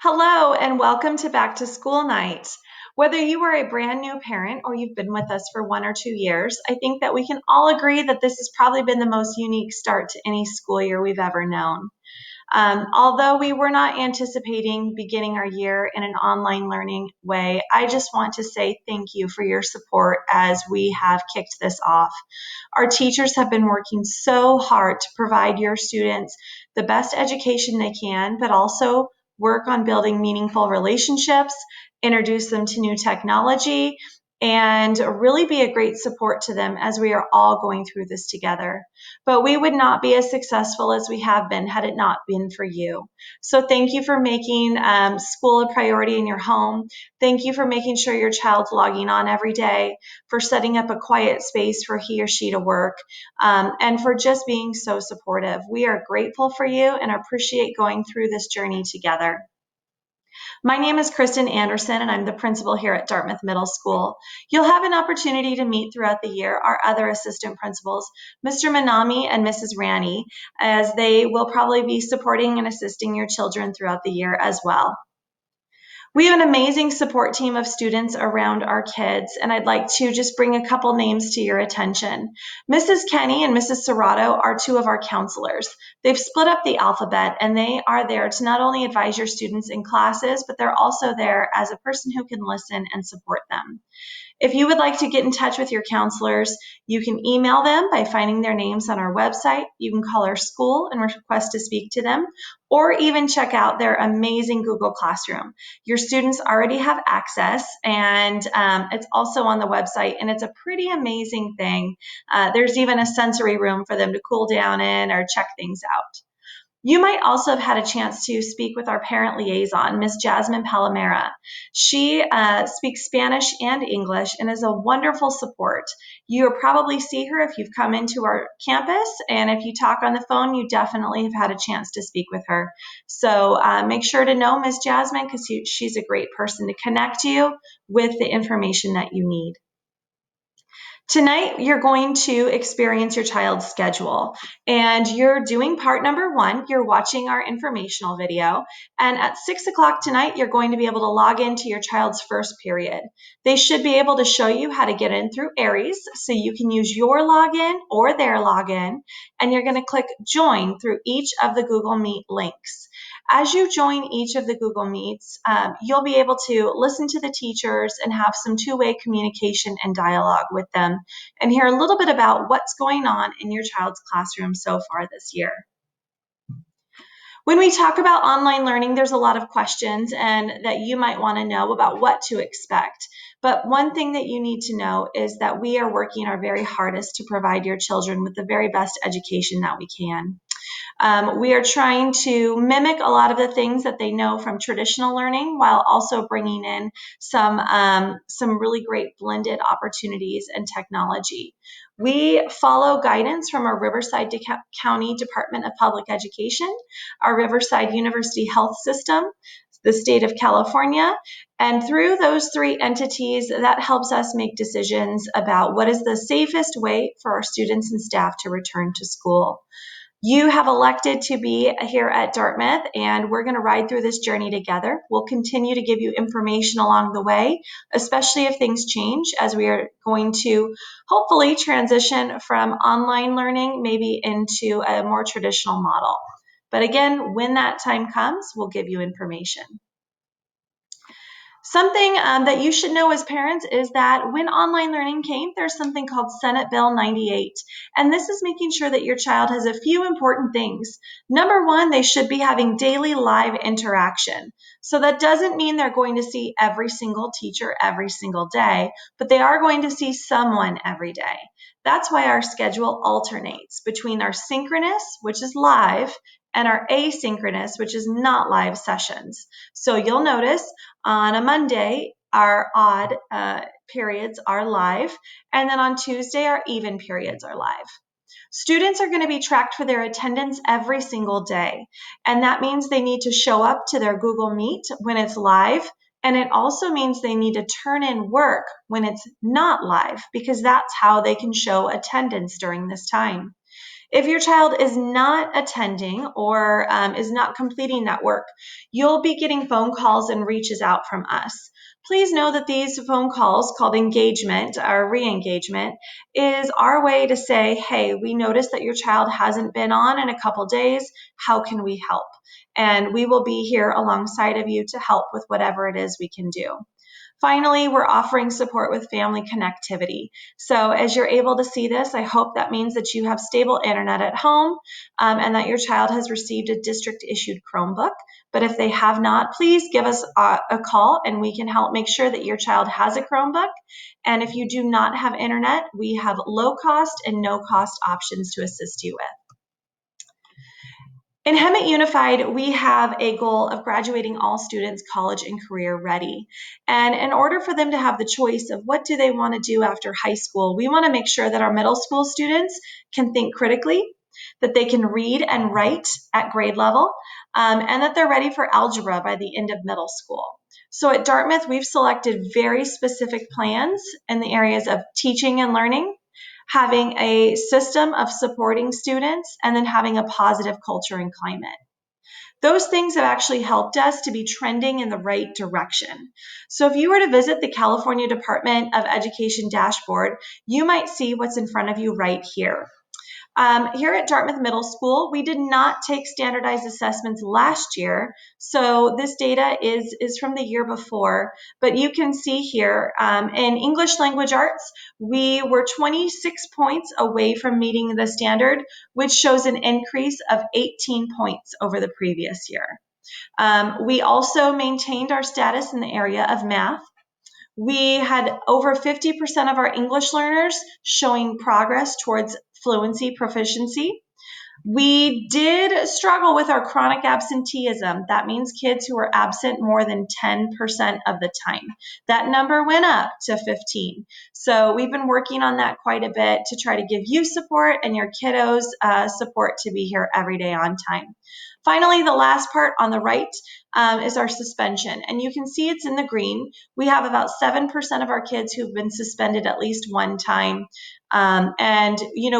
Hello and welcome to Back to School Night. Whether you are a brand new parent or you've been with us for 1 or 2 years, I think that we can all agree that this has probably been the most unique start to any school year we've ever known. Although we were not anticipating beginning our year in an online learning way, I just want to say thank you for your support as we have kicked this off. Our teachers have been working so hard to provide your students the best education they can, but also work on building meaningful relationships, introduce them to new technology, and really be a great support to them as we are all going through this together. But we would not be as successful as we have been had it not been for you. So thank you for making school a priority in your home. Thank you for making sure your child's logging on every day, for setting up a quiet space for he or she to work, and for just being so supportive. We are grateful for you and appreciate going through this journey together. My name is Kristen Anderson, and I'm the principal here at Dartmouth Middle School. You'll have an opportunity to meet throughout the year our other assistant principals, Mr. Manami and Mrs. Rani, as they will probably be supporting and assisting your children throughout the year as well. We have an amazing support team of students around our kids, and I'd like to just bring a couple names to your attention. Mrs. Kenny and Mrs. Serrato are two of our counselors. They've split up the alphabet, and they are there to not only advise your students in classes, but they're also there as a person who can listen and support them. If you would like to get in touch with your counselors, you can email them by finding their names on our website. You can call our school and request to speak to them, or even check out their amazing Google Classroom. Your students already have access, and it's also on the website, and it's a pretty amazing thing. There's even a sensory room for them to cool down in or check things out. You might also have had a chance to speak with our parent liaison, Ms. Jasmine Palomera. She speaks Spanish and English and is a wonderful support. You'll probably see her if you've come into our campus, and if you talk on the phone, you definitely have had a chance to speak with her. So make sure to know Ms. Jasmine, because she's a great person to connect you with the information that you need. Tonight, you're going to experience your child's schedule, and you're doing part number 1. You're watching our informational video, and at 6 o'clock tonight, you're going to be able to log into your child's first period. They should be able to show you how to get in through Aries, so you can use your login or their login, and you're going to click Join through each of the Google Meet links. As you join each of the Google Meets, you'll be able to listen to the teachers and have some two-way communication and dialogue with them, and hear a little bit about what's going on in your child's classroom so far this year. When we talk about online learning, there's a lot of questions and that you might want to know about what to expect. But one thing that you need to know is that we are working our very hardest to provide your children with the very best education that we can. We are trying to mimic a lot of the things that they know from traditional learning, while also bringing in some really great blended opportunities and technology. We follow guidance from our Riverside County Department of Public Education, our Riverside University Health System, the state of California, and through those 3 entities, that helps us make decisions about what is the safest way for our students and staff to return to school. You have elected to be here at Dartmouth, and we're going to ride through this journey together. We'll continue to give you information along the way, especially if things change, as we are going to hopefully transition from online learning maybe into a more traditional model. But again, when that time comes, we'll give you information. Something that you should know as parents is that when online learning came, there's something called Senate Bill 98. And this is making sure that your child has a few important things. Number 1, they should be having daily live interaction. So that doesn't mean they're going to see every single teacher every single day, but they are going to see someone every day. That's why our schedule alternates between our synchronous, which is live, and our asynchronous, which is not live sessions. So you'll notice on a Monday, our odd periods are live, and then on Tuesday, our even periods are live. Students are going to be tracked for their attendance every single day, and that means they need to show up to their Google Meet when it's live, and it also means they need to turn in work when it's not live, because that's how they can show attendance during this time. If your child is not attending or is not completing that work, you'll be getting phone calls and reaches out from us. Please know that these phone calls, called engagement or re-engagement, is our way to say, hey, we noticed that your child hasn't been on in a couple days. How can we help? And we will be here alongside of you to help with whatever it is we can do. Finally, we're offering support with family connectivity. So as you're able to see this, I hope that means that you have stable internet at home and that your child has received a district-issued Chromebook. But if they have not, please give us a call and we can help make sure that your child has a Chromebook. And if you do not have internet, we have low-cost and no-cost options to assist you with. In Hemet Unified, we have a goal of graduating all students college and career ready. And in order for them to have the choice of what do they want to do after high school, we want to make sure that our middle school students can think critically, that they can read and write at grade level, and that they're ready for algebra by the end of middle school. So at Dartmouth, we've selected very specific plans in the areas of teaching and learning, having a system of supporting students, and then having a positive culture and climate. Those things have actually helped us to be trending in the right direction. So if you were to visit the California Department of Education dashboard, you might see what's in front of you right here. Here at Dartmouth Middle School, we did not take standardized assessments last year, so this data is from the year before, but you can see here in English Language Arts, we were 26 points away from meeting the standard, which shows an increase of 18 points over the previous year. We also maintained our status in the area of math. We had over 50% of our English learners showing progress towards fluency proficiency. We did struggle with our chronic absenteeism. That means kids who are absent more than 10% of the time. That number went up to 15. So we've been working on that quite a bit to try to give you support and your kiddos support to be here every day on time. Finally, the last part on the right is our suspension, and you can see it's in the green. We have about 7% of our kids who've been suspended at least one time. And,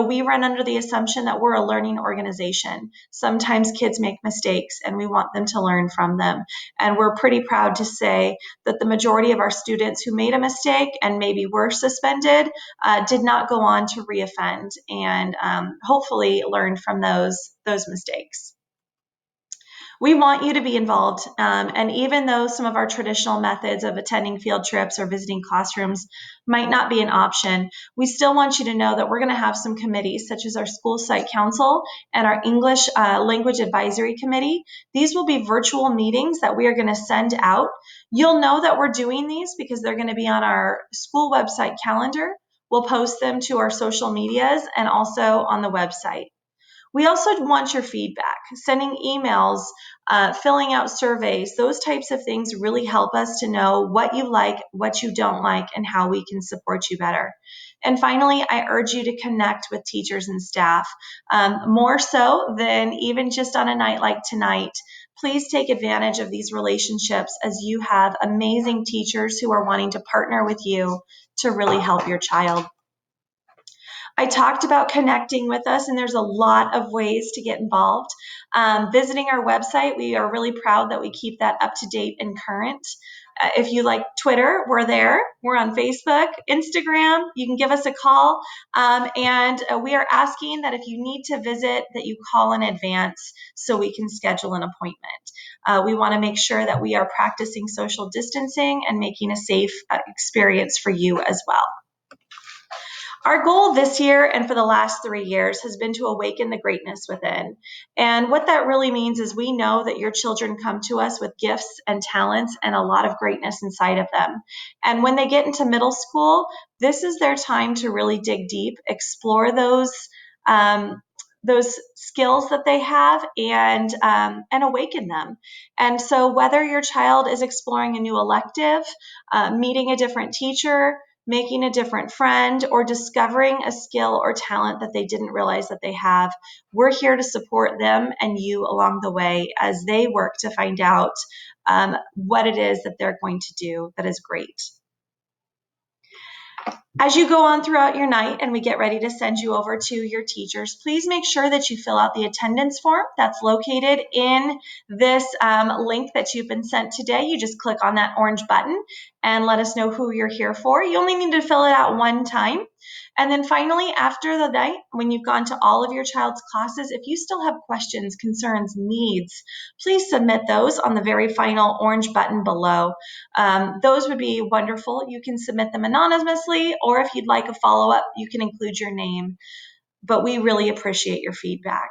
we run under the assumption that we're a learning organization. Sometimes kids make mistakes and we want them to learn from them. And we're pretty proud to say that the majority of our students who made a mistake and maybe were suspended did not go on to reoffend and hopefully learn from those mistakes. We want you to be involved, and even though some of our traditional methods of attending field trips or visiting classrooms might not be an option, we still want you to know that we're going to have some committees such as our School Site Council and our English Language Advisory Committee. These will be virtual meetings that we are going to send out. You'll know that we're doing these because they're going to be on our school website calendar. We'll post them to our social medias and also on the website. We also want your feedback, sending emails, filling out surveys. Those types of things really help us to know what you like, what you don't like, and how we can support you better. And finally, I urge you to connect with teachers and staff, more so than even just on a night like tonight. Please take advantage of these relationships as you have amazing teachers who are wanting to partner with you to really help your child. I talked about connecting with us, and there's a lot of ways to get involved. Visiting our website, we are really proud that we keep that up to date and current. If you like Twitter, we're there. We're on Facebook, Instagram. You can give us a call. And we are asking that if you need to visit, that you call in advance so we can schedule an appointment. We want to make sure that we are practicing social distancing and making a safe experience for you as well. Our goal this year and for the last 3 years has been to awaken the greatness within. And what that really means is we know that your children come to us with gifts and talents and a lot of greatness inside of them. And when they get into middle school, this is their time to really dig deep, explore those skills that they have and awaken them. And so whether your child is exploring a new elective, meeting a different teacher, making a different friend, or discovering a skill or talent that they didn't realize that they have, we're here to support them and you along the way as they work to find out what it is that they're going to do that is great. As you go on throughout your night and we get ready to send you over to your teachers, please make sure that you fill out the attendance form that's located in this link that you've been sent today. You just click on that orange button and let us know who you're here for. You only need to fill it out one time. And then finally, after the night, when you've gone to all of your child's classes, if you still have questions, concerns, needs, please submit those on the very final orange button below. Those would be wonderful. You can submit them anonymously, or if you'd like a follow-up, you can include your name. But we really appreciate your feedback.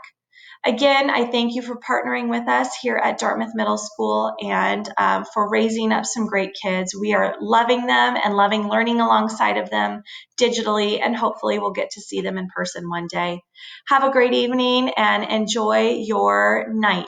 Again, I thank you for partnering with us here at Dartmouth Middle School and for raising up some great kids. We are loving them and loving learning alongside of them digitally, and hopefully we'll get to see them in person one day. Have a great evening and enjoy your night.